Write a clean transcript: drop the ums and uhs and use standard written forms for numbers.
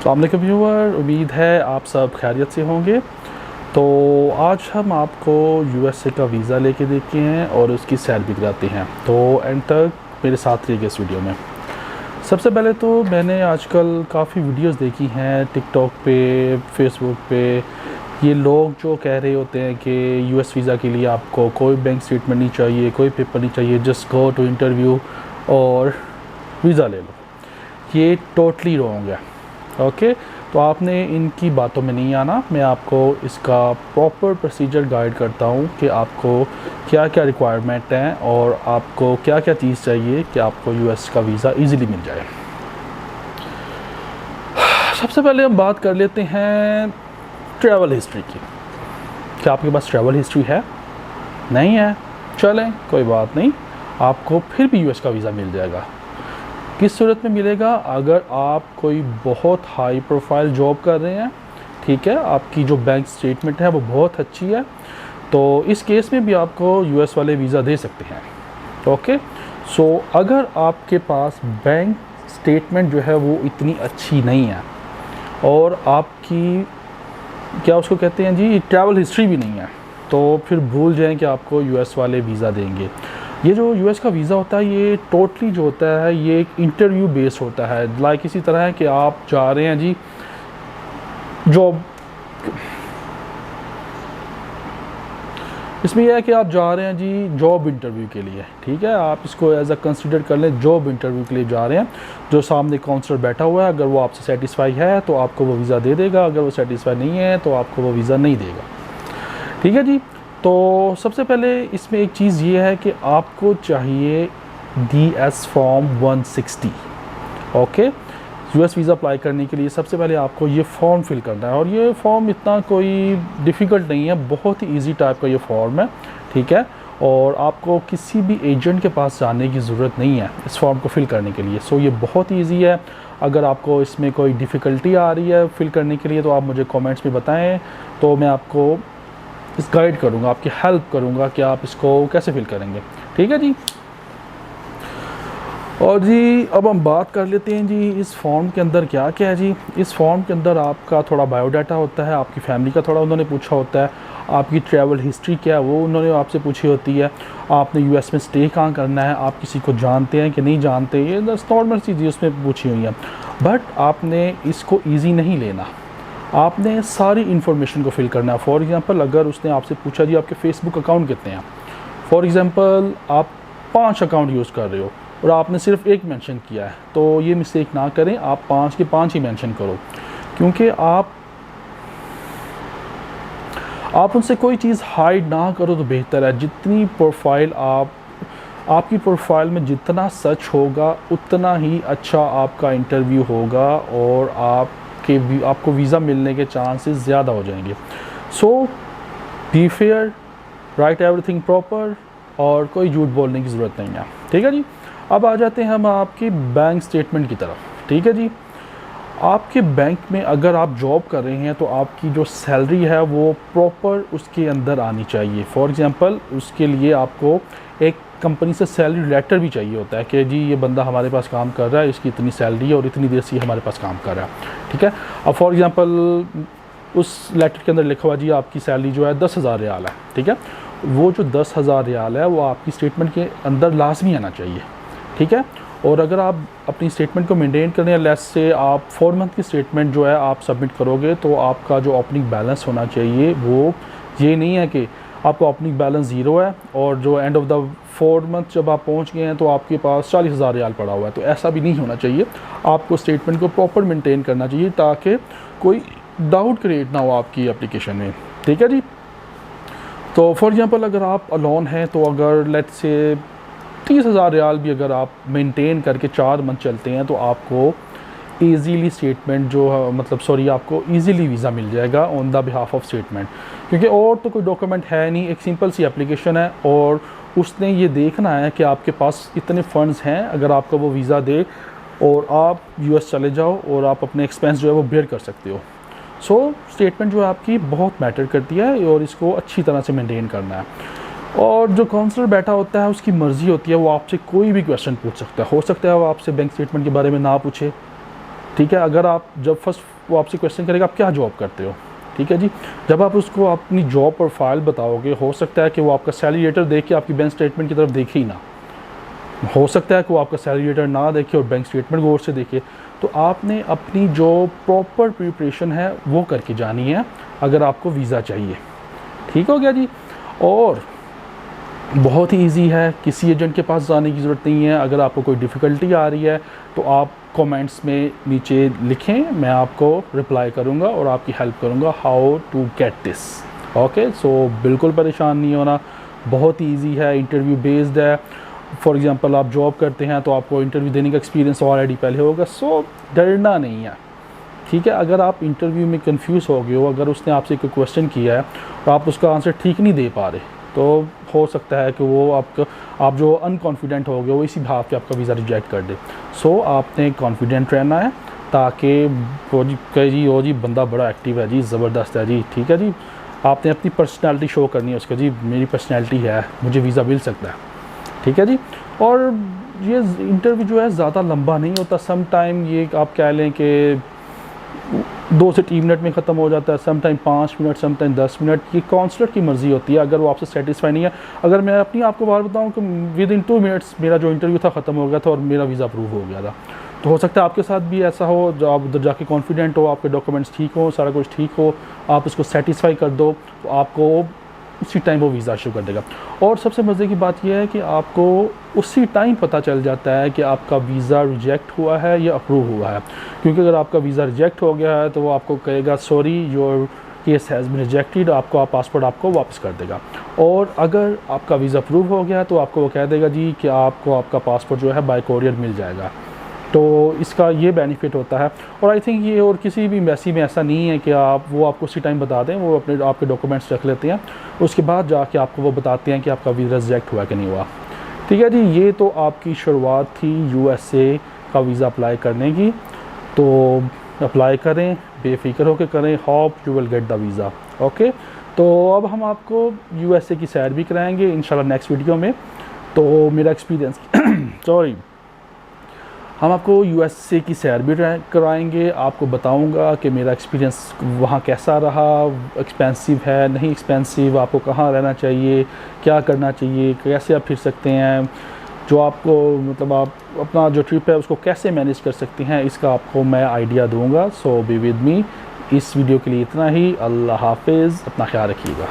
अस्सलाम वालेकुम व्यूअर, उम्मीद है आप सब खैरियत से होंगे। तो आज हम आपको यूएसए का वीज़ा लेके देते हैं और उसकी सैर भी कराते हैं। तो एंड तक मेरे साथ रहिएगा इस वीडियो में। सबसे पहले तो मैंने आजकल काफ़ी वीडियोस देखी हैं टिकटॉक पे, फेसबुक पे। ये लोग जो कह रहे होते हैं कि यूएस वीज़ा के लिए आपको कोई बैंक स्टेटमेंट नहीं चाहिए, कोई पेपर नहीं चाहिए, जस्ट गो टू इंटरव्यू और वीज़ा ले लो। ये टोटली रॉन्ग है। ओके, तो आपने इनकी बातों में नहीं आना। मैं आपको इसका प्रॉपर प्रोसीजर गाइड करता हूँ कि आपको क्या क्या रिक्वायरमेंट हैं और आपको क्या क्या चीज़ चाहिए कि आपको यूएस का वीज़ा इजीली मिल जाए। सबसे पहले हम बात कर लेते हैं ट्रैवल हिस्ट्री की। क्या आपके पास ट्रैवल हिस्ट्री है? नहीं है, चलें कोई बात नहीं, आपको फिर भी यूएस का वीज़ा मिल जाएगा। किस सूरत में मिलेगा? अगर आप कोई बहुत हाई प्रोफाइल जॉब कर रहे हैं, ठीक है, आपकी जो बैंक स्टेटमेंट है वो बहुत अच्छी है, तो इस केस में भी आपको यूएस वाले वीज़ा दे सकते हैं। ओके, सो अगर आपके पास बैंक स्टेटमेंट जो है वो इतनी अच्छी नहीं है और आपकी क्या उसको कहते हैं जी, ट्रैवल हिस्ट्री भी नहीं है, तो फिर भूल जाएं कि आपको यूएस वाले वीज़ा देंगे। ये जो यूएस का वीज़ा होता है ये टोटली जो होता है ये एक इंटरव्यू बेस्ड होता है। लाइक इसी तरह है कि आप जा रहे हैं जी जॉब, इसमें यह है कि आप जा रहे हैं जी जॉब इंटरव्यू के लिए, ठीक है, आप इसको एज अ कंसिडर कर लें, जॉब इंटरव्यू के लिए जा रहे हैं। जो सामने काउंसलर बैठा हुआ है, अगर वो आपसे सेटिस्फाई है तो आपको वो वीज़ा दे देगा, अगर वो सेटिस्फाई नहीं है तो आपको वो वीज़ा नहीं देगा, ठीक है जी। तो सबसे पहले इसमें एक चीज़ ये है कि आपको चाहिए DS form 160। Okay, US visa apply करने के लिए सबसे पहले आपको ये फॉर्म फिल करना है और ये फॉर्म इतना कोई डिफ़िकल्ट नहीं है, बहुत ही इजी टाइप का ये फॉर्म है, ठीक है। और आपको किसी भी एजेंट के पास जाने की ज़रूरत नहीं है इस फॉर्म को फिल करने के लिए। सो ये बहुत ही ईजी है। अगर आपको इसमें कोई डिफ़िकल्टी आ रही है फिल करने के लिए तो आप मुझे कमेंट्स में बताएं, तो मैं आपको इस गाइड करूँगा, आपकी हेल्प करूँगा कि आप इसको कैसे फिल करेंगे, ठीक है जी। और जी अब हम बात कर लेते हैं जी इस फॉर्म के अंदर क्या क्या है जी। इस फॉर्म के अंदर आपका थोड़ा बायोडाटा होता है, आपकी फैमिली का थोड़ा उन्होंने पूछा होता है, आपकी ट्रैवल हिस्ट्री क्या है वो उन्होंने आपसे पूछी होती है, आपने यूएस में स्टे कहाँ करना है, आप किसी को जानते हैं कि नहीं जानते, ये नॉर्मल चीज़ें उसमें पूछी हुई हैं। बट आपने इसको ईजी नहीं लेना, आपने सारी इन्फॉर्मेशन को फिल करना है। फॉर एग्ज़ाम्पल अगर उसने आपसे पूछा जी आपके फेसबुक अकाउंट कितने हैं, फॉर एग्ज़ाम्पल आप 5 अकाउंट यूज़ कर रहे हो और आपने सिर्फ एक मेंशन किया है, तो ये मिस्टेक ना करें, आप 5 के 5 ही मेंशन करो, क्योंकि आप उनसे कोई चीज़ हाइड ना करो तो बेहतर है। जितनी प्रोफाइल आपकी प्रोफाइल में जितना सच होगा उतना ही अच्छा आपका इंटरव्यू होगा और आपको वीज़ा मिलने के चांसेस ज़्यादा हो जाएंगे। So be fair, right everything proper और कोई झूठ बोलने की ज़रूरत नहीं है, ठीक है जी। अब आ जाते हैं हम आपकी बैंक स्टेटमेंट की तरफ, ठीक है जी। आपके बैंक में अगर आप जॉब कर रहे हैं तो आपकी जो सैलरी है वो प्रॉपर उसके अंदर आनी चाहिए। फॉर एग्ज़ाम्पल उसके लिए आपको एक कंपनी से सैलरी लेटर भी चाहिए होता है कि जी ये बंदा हमारे पास काम कर रहा है, इसकी इतनी सैलरी है और इतनी देर से हमारे पास काम कर रहा है, ठीक है। अब फॉर एग्ज़ाम्पल उस लेटर के अंदर लिखा हुआ जी आपकी सैलरी जो है 10,000 रियाल है, ठीक है। वो जो 10,000 रियाल है वो आपकी स्टेटमेंट के अंदर लाजमी आना चाहिए, ठीक है। और अगर आप अपनी स्टेटमेंट को मेंटेन करने या लेस से आप 4 मंथ की स्टेटमेंट जो है आप सबमिट करोगे तो आपका जो ओपनिंग बैलेंस होना चाहिए वो ये नहीं है कि आपका ओपनिंग बैलेंस 0 है और जो एंड ऑफ द 4 मंथ जब आप पहुंच गए हैं तो आपके पास 40,000 रियाल पड़ा हुआ है। तो ऐसा भी नहीं होना चाहिए, आपको स्टेटमेंट को प्रॉपर मेंटेन करना चाहिए ताकि कोई डाउट क्रिएट ना हो आपकी एप्लीकेशन में, ठीक है जी। तो फॉर एग्ज़ाम्पल अगर आप अलोन हैं तो अगर लेट्स से 30,000 रियाल भी अगर आप मेंटेन करके 4 मंथ चलते हैं तो आपको ईज़िली स्टेटमेंट जो मतलब सॉरी आपको ईज़िली वीज़ा मिल जाएगा on the behalf of statement, क्योंकि और तो कोई डॉक्यूमेंट है नहीं, एक सिंपल सी एप्लीकेशन है और उसने ये देखना है कि आपके पास इतने फ़ंड्स हैं, अगर आपको वो वीज़ा दे और आप यूएस चले जाओ और आप अपने एक्सपेंस जो है वो बेयर कर सकते हो। सो स्टेटमेंट जो है आपकी बहुत मैटर करती है और इसको अच्छी तरह से मेंटेन करना है। और जो काउंसलर बैठा होता है उसकी मर्ज़ी होती है, वो आपसे कोई भी क्वेश्चन पूछ सकता है। हो सकता है वो आपसे बैंक स्टेटमेंट के बारे में ना पूछे, ठीक है। अगर आप जब फर्स्ट वो आपसे क्वेश्चन करेगा आप क्या जॉब करते हो, ठीक है जी। जब आप उसको अपनी जॉब प्रोफाइल बताओगे, हो सकता है कि वो आपका सैलरी लेटर देख के आपकी बैंक स्टेटमेंट की तरफ देखे ही ना, हो सकता है कि वो आपका सैलरी लेटर ना देखे और बैंक स्टेटमेंट गौर से देखे। तो आपने अपनी जो प्रॉपर प्रिपरेशन है वो करके जानी है अगर आपको वीज़ा चाहिए। ठीक हो गया जी। और बहुत ही इजी है, किसी एजेंट के पास जाने की ज़रूरत नहीं है। अगर आपको कोई डिफ़िकल्टी आ रही है तो आप कमेंट्स में नीचे लिखें, मैं आपको रिप्लाई करूंगा और आपकी हेल्प करूंगा how to get this. Okay, so बिल्कुल परेशान नहीं होना, बहुत ही ईजी है, इंटरव्यू बेस्ड है। फॉर एग्जांपल आप जॉब करते हैं तो आपको इंटरव्यू देने का एक्सपीरियंस ऑलरेडी पहले होगा, सो डरना नहीं है। ठीक है। अगर आप इंटरव्यू में कंफ्यूज हो गए हो, अगर उसने आपसे कोई क्वेश्चन किया है और आप उसका आंसर ठीक नहीं दे पा रहे, तो हो सकता है कि वो आप जो अनकॉन्फिडेंट हो गए वो इसी भाव के आपका वीज़ा रिजेक्ट कर दे। सो आपने कॉन्फिडेंट रहना है ताकि वो जी कहे जी वो जी बंदा बड़ा एक्टिव है जी, ज़बरदस्त है जी, ठीक है जी। आपने अपनी पर्सनैलिटी शो करनी है उसका, जी मेरी पर्सनैलिटी है, मुझे वीज़ा मिल सकता है, ठीक है जी। और ये इंटरव्यू जो है ज़्यादा लंबा नहीं होता, सम टाइम ये आप कह लें कि 2 से 3 मिनट में ख़त्म हो जाता है, some time 5 minute, some time 10 minute. ये काउंसलर की मर्ज़ी होती है, अगर वो आपसे सेटिस्फाई नहीं है। अगर मैं अपनी आपको बात बताऊं कि विद इन 2 मिनट्स मेरा जो इंटरव्यू था ख़त्म हो गया था और मेरा वीज़ा अप्रूव हो गया था। तो हो सकता है आपके साथ भी ऐसा हो, जो आप उधर जाके कॉन्फिडेंट हो, आपके डॉक्यूमेंट्स ठीक हो, सारा कुछ ठीक हो, आप उसको सेटिस्फाई कर दो तो आपको उसी टाइम वो वीज़ा इशू कर देगा। और सबसे मज़े की बात यह है कि आपको उसी टाइम पता चल जाता है कि आपका वीज़ा रिजेक्ट हुआ है या अप्रूव हुआ है। क्योंकि अगर आपका वीज़ा रिजेक्ट हो गया है तो वो आपको कहेगा sorry your case has been rejected, आपको पासपोर्ट आपको वापस कर देगा। और अगर आपका वीज़ा अप्रूव हो गया तो आपको वो कह देगा जी कि आपको आपका पासपोर्ट जो है बाय कोरियर मिल जाएगा। तो इसका ये बेनिफिट होता है। और आई थिंक ये और किसी भी एम्बेसी में ऐसा नहीं है कि वो आपको उसी टाइम बता दें, वो अपने आपके डॉक्यूमेंट्स रख लेते हैं, उसके बाद जाके आपको वो बताते हैं कि आपका वीज़ा रिजेक्ट हुआ कि नहीं हुआ। ठीक है जी। ये तो आपकी शुरुआत थी USA का वीज़ा अप्लाई करने की। तो अप्लाई करें, बेफिक्र होकर करें, hope you will get the visa. Okay, तो अब हम आपको USA की सैर भी कराएंगे इंशाल्लाह नेक्स्ट वीडियो में। तो मेरा एक्सपीरियंस सॉरी हम आपको USA की सैर भी कराएंगे, आपको बताऊंगा कि मेरा एक्सपीरियंस वहाँ कैसा रहा, एक्सपेंसिव है नहीं एक्सपेंसिव, आपको कहाँ रहना चाहिए, क्या करना चाहिए, कैसे आप फिर सकते हैं, जो आपको मतलब आप अपना जो ट्रिप है उसको कैसे मैनेज कर सकते हैं, इसका आपको मैं आइडिया दूंगा। सो बी विद मी। इस वीडियो के लिए इतना ही। अल्लाह हाफिज़, अपना ख्याल रखिएगा।